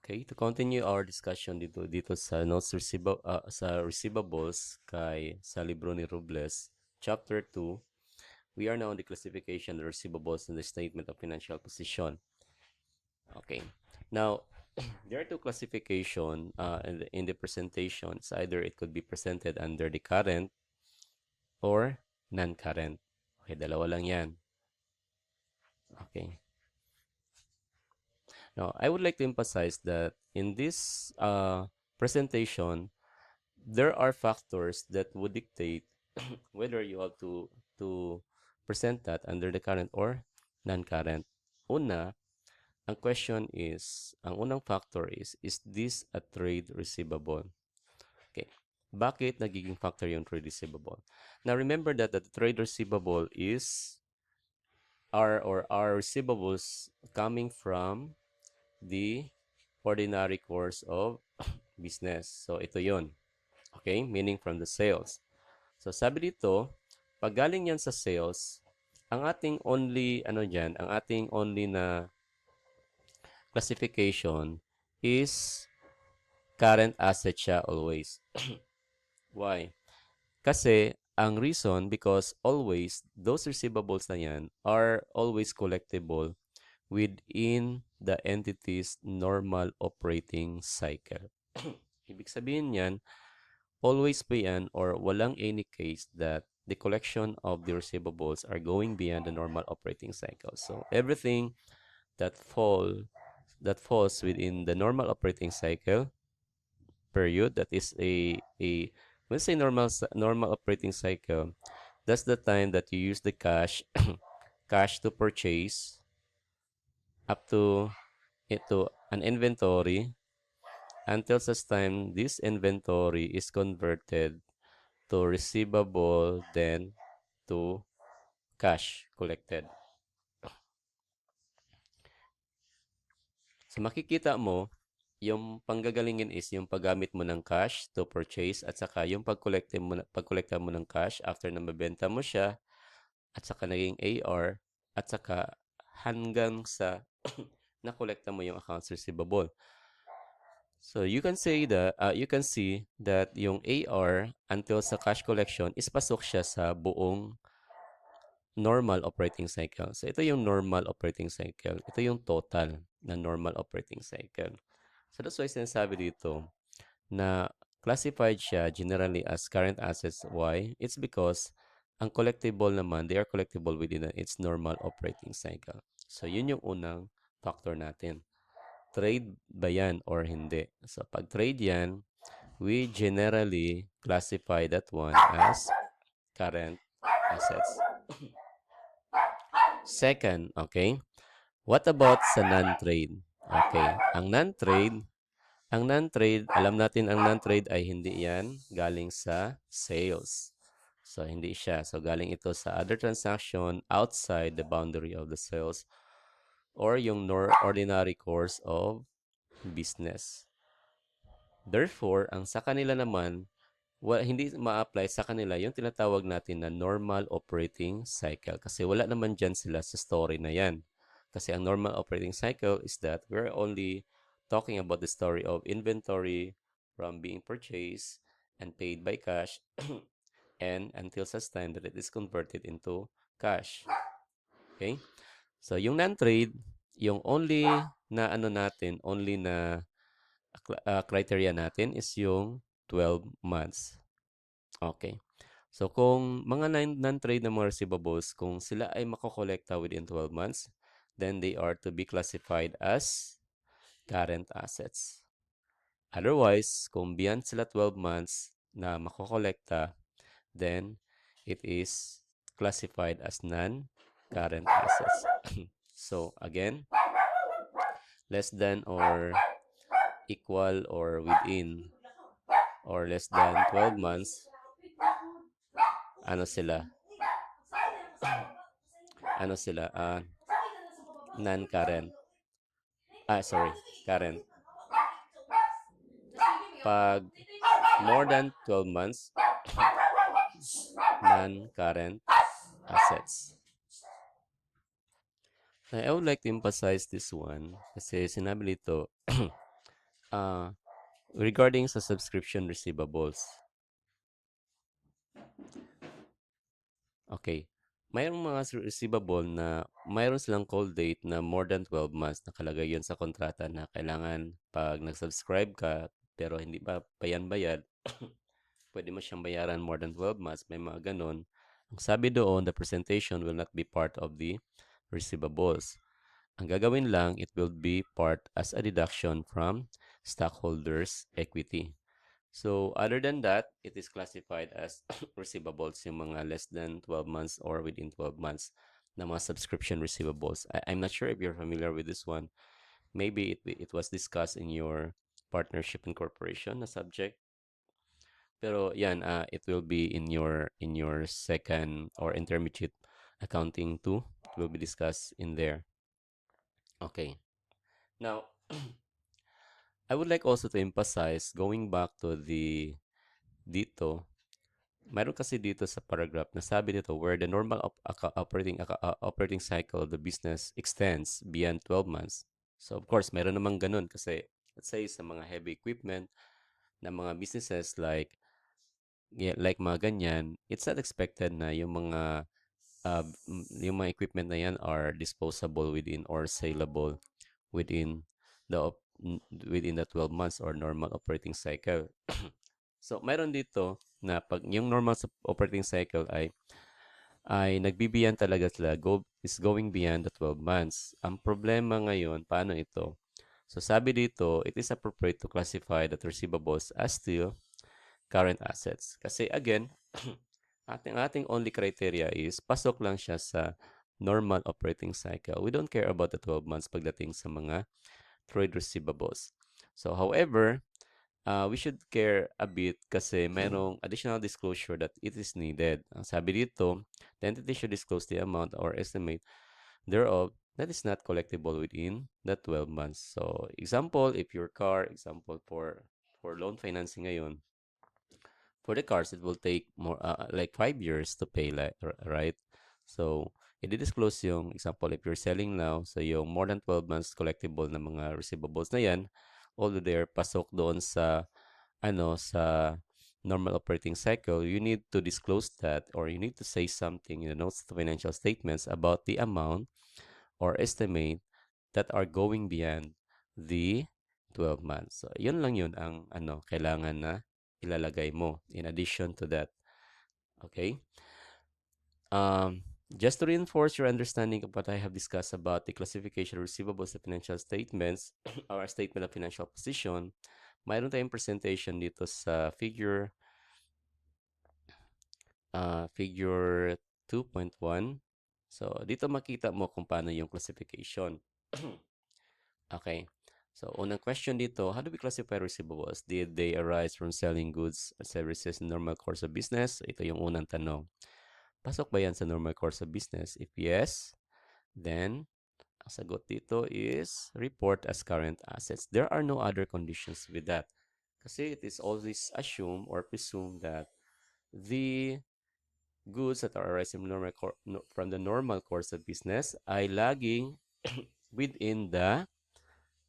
Okay, to continue our discussion dito sa sa receivables sa libro ni Robles, chapter 2, we are now on the classification of receivables and the statement of financial position. Okay. Now, there are two classification in the presentations. Either it could be presented under the current or non-current. Okay, dalawa lang 'yan. Okay. Now, I would like to emphasize that in this presentation, there are factors that would dictate whether you have to present that under the current or non-current. Una, ang unang factor is this a trade receivable? Okay. Bakit nagiging factor yung trade receivable? Now, remember that the trade receivable is our receivables coming from the ordinary course of business. So, ito yon. Okay? Meaning from the sales. So, sabi dito, pag galing yan sa sales, ang ating only, ang ating only na classification is current asset siya always. Why? Kasi, ang reason, because always, those receivables na yan are always collectible within the entity's normal operating cycle. Ibig sabihin yan, always pa yan or walang any case that the collection of the receivables are going beyond the normal operating cycle. So everything that falls within the normal operating cycle period, that is a when say normal operating cycle, that's the time that you use the cash to purchase up to an inventory until such time this inventory is converted to receivable, then to cash collected. So makikita mo, yung panggagalingin is yung paggamit mo ng cash to purchase at saka yung pagkolekta mo ng cash after na mabenta mo siya at saka naging AR at saka hanggang sa nakolekta mo yung accounts receivable. So you can see that yung AR until sa cash collection is pasok siya sa buong normal operating cycle. So ito yung normal operating cycle. Ito yung total na normal operating cycle. So that's why sinasabi dito na classified siya generally as current assets. Why? It's because ang collectible naman, they are collectible within its normal operating cycle. So yun yung unang factor natin. Trade ba yan or hindi? So pag trade yan, we generally classify that one as current assets. Second, okay? What about sa non-trade? Okay, ang non-trade, alam natin ang non-trade ay hindi yan galing sa sales. So, hindi siya. So, galing ito sa other transaction outside the boundary of the sales or yung ordinary course of business. Therefore, ang sa kanila naman, hindi ma-apply sa kanila yung tinatawag natin na normal operating cycle. Kasi wala naman dyan sila sa story na yan. Kasi ang normal operating cycle is that we're only talking about the story of inventory from being purchased and paid by cash and until such time that it is converted into cash. Okay? So, yung non-trade, yung only na criteria natin is yung 12 months. Okay. So, kung mga non-trade na mga receivables, kung sila ay makokolekta within 12 months, then they are to be classified as current assets. Otherwise, kung beyond sila 12 months na makokolekta, then it is classified as non-current assets. So, again, less than or equal or within or less than 12 months, ano sila? Non-current. Current. Pag more than 12 months, non-current assets. I would like to emphasize this one kasi sinabi nito uh, regarding sa subscription receivables. Okay. Mayroong mga receivable na mayroon silang call date na more than 12 months. Nakalagay yun sa kontrata na kailangan pag nag-subscribe ka pero hindi pa payan bayad, pwede mo siyang bayaran more than 12 months. May mga ganon. Ang sabi doon, the presentation will not be part of the receivables. Ang gagawin lang, it will be part as a deduction from stockholders' equity. So, other than that, it is classified as receivables, yung mga less than 12 months or within 12 months na mga subscription receivables. I'm not sure if you're familiar with this one. Maybe it was discussed in your partnership and corporation na subject. Pero yan, it will be in your second or intermediate accounting too. It will be discussed in there. Okay. Now, I would like also to emphasize, going back to the dito, mayroon kasi dito sa paragraph na sabi dito where the normal operating cycle of the business extends beyond 12 months. So of course, meron namang ganun kasi let's say sa mga heavy equipment na mga businesses like like mga ganyan, it's not expected na yung mga equipment na yan are disposable within or saleable within within the 12 months or normal operating cycle. So, mayroon dito na pag yung normal operating cycle ay nagbibiyan talaga sila is going beyond the 12 months. Ang problema ngayon, paano ito? So, sabi dito, it is appropriate to classify the receivables as still current assets. Kasi again, ating only criteria is pasok lang siya sa normal operating cycle. We don't care about the 12 months pagdating sa mga trade receivables. So, however, we should care a bit kasi mayroong additional disclosure that it is needed. Ang sabi dito, the entity should disclose the amount or estimate thereof that is not collectible within the 12 months. So, example, if your car, example for loan financing ngayon, for the cars, it will take more like 5 years to pay, like, right? So, i-disclose yung example if you're selling now, so yung more than 12 months collectible na mga receivables na yan, although they're pasok doon sa sa normal operating cycle, you need to disclose that or you need to say something in the notes to financial statements about the amount or estimate that are going beyond the 12 months. So, yun lang yun ang kailangan na ilalagay mo in addition to that. Okay? Just to reinforce your understanding of what I have discussed about the classification of receivables and financial statements or a statement of financial position, mayroon tayong presentation dito sa figure 2.1. So, dito makita mo kung paano yung classification. Okay. So, unang question dito, how do we classify receivables? Did they arise from selling goods or services in normal course of business? Ito yung unang tanong. Pasok ba yan sa normal course of business? If yes, then ang sagot dito is report as current assets. There are no other conditions with that. Kasi it is always assumed or presumed that the goods that are arising from the normal course of business ay laging within the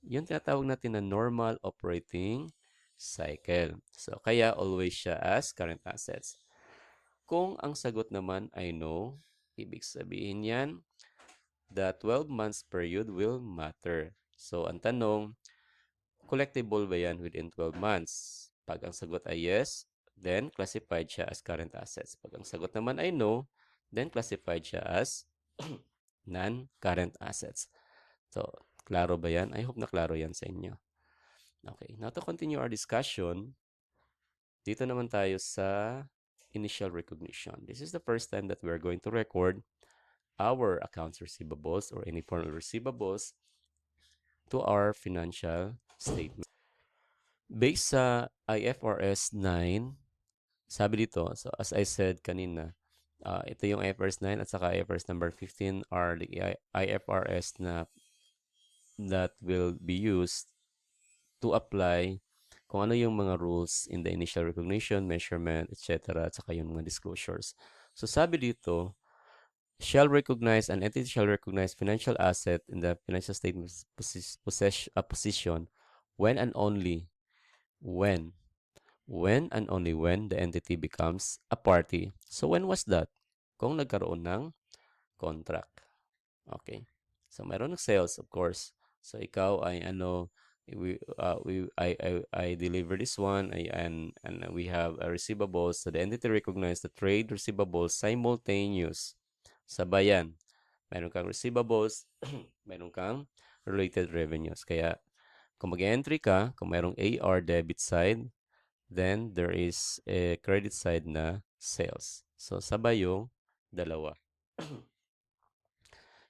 yung tinatawag natin na normal operating cycle. So, kaya always siya as current assets. Kung ang sagot naman ay no, ibig sabihin yan, the 12 months period will matter. So, ang tanong, collectible ba yan within 12 months? Pag ang sagot ay yes, then classified siya as current assets. Pag ang sagot naman ay no, then classified siya as non-current assets. So, klaro ba yan? I hope na klaro yan sa inyo. Okay, now to continue our discussion, dito naman tayo sa initial recognition. This is the first time that we're going to record our accounts receivables or any form of receivables to our financial statement. Based sa IFRS 9, sabi dito, so as I said kanina, ito yung IFRS 9 at saka IFRS number 15 are the IFRS that will be used to apply kung ano yung mga rules in the initial recognition, measurement, etc. at saka yung mga disclosures. So sabi dito, an entity shall recognize financial asset in the financial statement position when and only when and only when the entity becomes a party. So when was that? Kung nagkaroon ng contract. Okay. So mayroon ng sales, of course. So ikaw ay ano, I deliver this one, and we have a receivables. So the entity recognize the trade receivables simultaneous. Sabayan. Meron kang receivables, meron kang related revenues. Kaya kung mag-entry ka, kung mayroong AR debit side, then there is a credit side na sales. So sabay yung dalawa.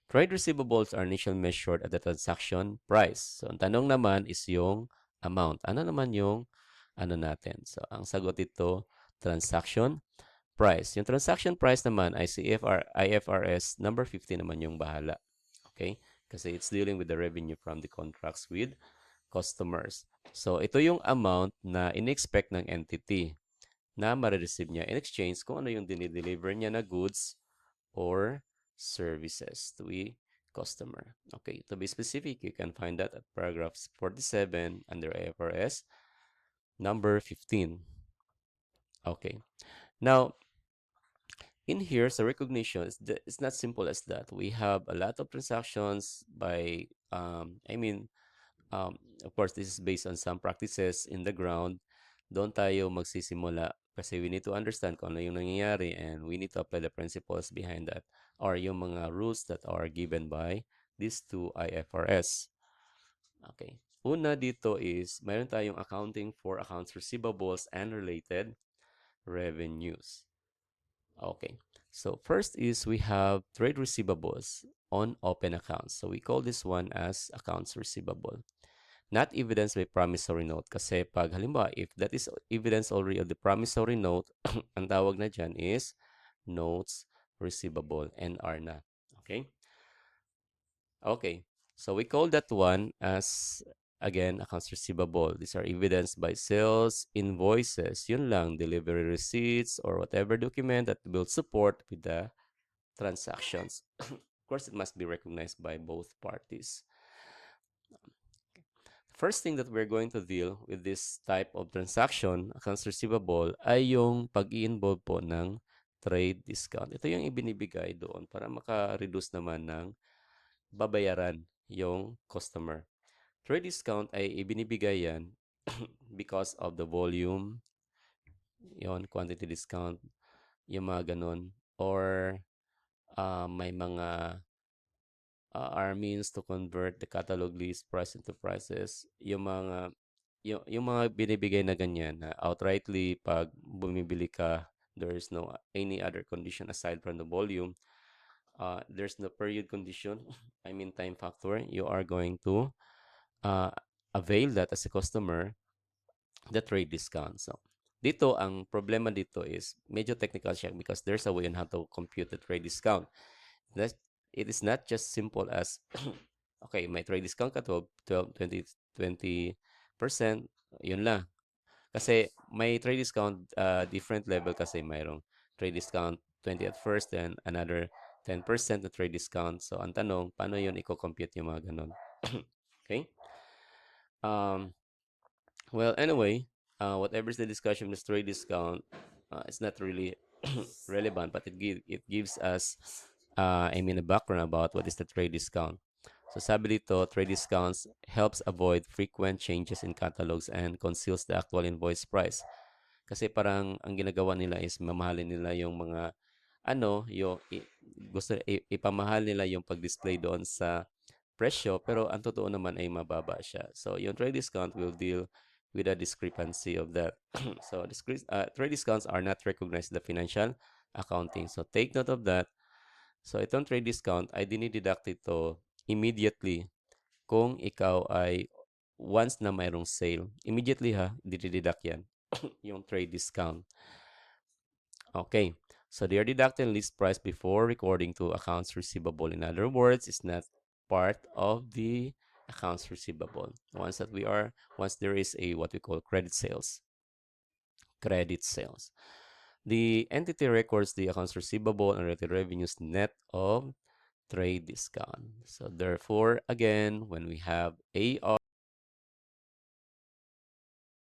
Trade receivables are initially measured at the transaction price. So, ang tanong naman is yung amount. Ano naman yung ano natin? So, ang sagot dito, transaction price. Yung transaction price naman ay si IFRS number 50 naman yung bahala. Okay? Kasi it's dealing with the revenue from the contracts with customers. So, ito yung amount na in-expect ng entity na ma-receive niya in exchange kung ano yung dinideliver niya na goods or services to a customer. Okay, to be specific, you can find that at paragraph 47 under IFRS number 15. Okay, now in here, so recognition it's not simple as that. We have a lot of transactions by, um, of course, this is based on some practices in the ground. Doon tayo magsisimula kasi we need to understand kung ano yung nangyayari and we need to apply the principles behind that or yung mga rules that are given by these two IFRS. Okay. Una dito is mayroon tayong accounting for accounts receivables and related revenues. Okay. So first is we have trade receivables on open accounts. So we call this one as accounts receivable. Not evidence by promissory note kasi pag halimbawa if that is evidence already of the promissory note, ang tawag na dyan is notes receivable, NR na. Okay? Okay. So we call that one as again accounts receivable. These are evidence by sales, invoices, yun lang, delivery receipts or whatever document that will support with the transactions. Of course, it must be recognized by both parties. First thing that we're going to deal with this type of transaction, accounts receivable, ay yung pag-i-involve po ng trade discount. Ito yung ibinibigay doon para maka-reduce naman ng babayaran yung customer. Trade discount ay ibinibigay yan because of the volume, yon quantity discount, yung mga ganun, or may mga are means to convert the catalog list price into prices. Yung mga binibigay na ganyan na outrightly pag bumibili ka, there is no any other condition aside from the volume. There's no period condition. I mean time factor. You are going to avail that as a customer, the trade discount. So dito ang problema dito is medyo technical siya because there's a way on how to compute the trade discount. It is not just simple as okay, may trade discount ka 20%, yun lang. Kasi may trade discount different level kasi mayroong trade discount 20 at first then another 10% na trade discount. So ang tanong, paano yun i-compute yung mga ganun? Okay? Um, well, anyway, whatever is the discussion of the trade discount, it's not really relevant, but it gives us, a background about what is the trade discount. So sabi dito, trade discounts helps avoid frequent changes in catalogs and conceals the actual invoice price. Kasi parang ang ginagawa nila is mamahalin nila yung mga gusto ipamahal nila yung pag-display doon sa presyo pero ang totoo naman ay mababa siya. So yung trade discount will deal with a discrepancy of that. So trade discounts are not recognized in the financial accounting. So take note of that. So itong trade discount ay dinideduct ito immediately kung ikaw ay once na mayroong sale. Immediately dideduct yan yung trade discount. Okay. So they are deducting list price before recording to accounts receivable. In other words, it's not part of the accounts receivable. Once there is a what we call credit sales. Credit sales. The entity records the accounts receivable and related revenues net of trade discount. So therefore, again, when we have AR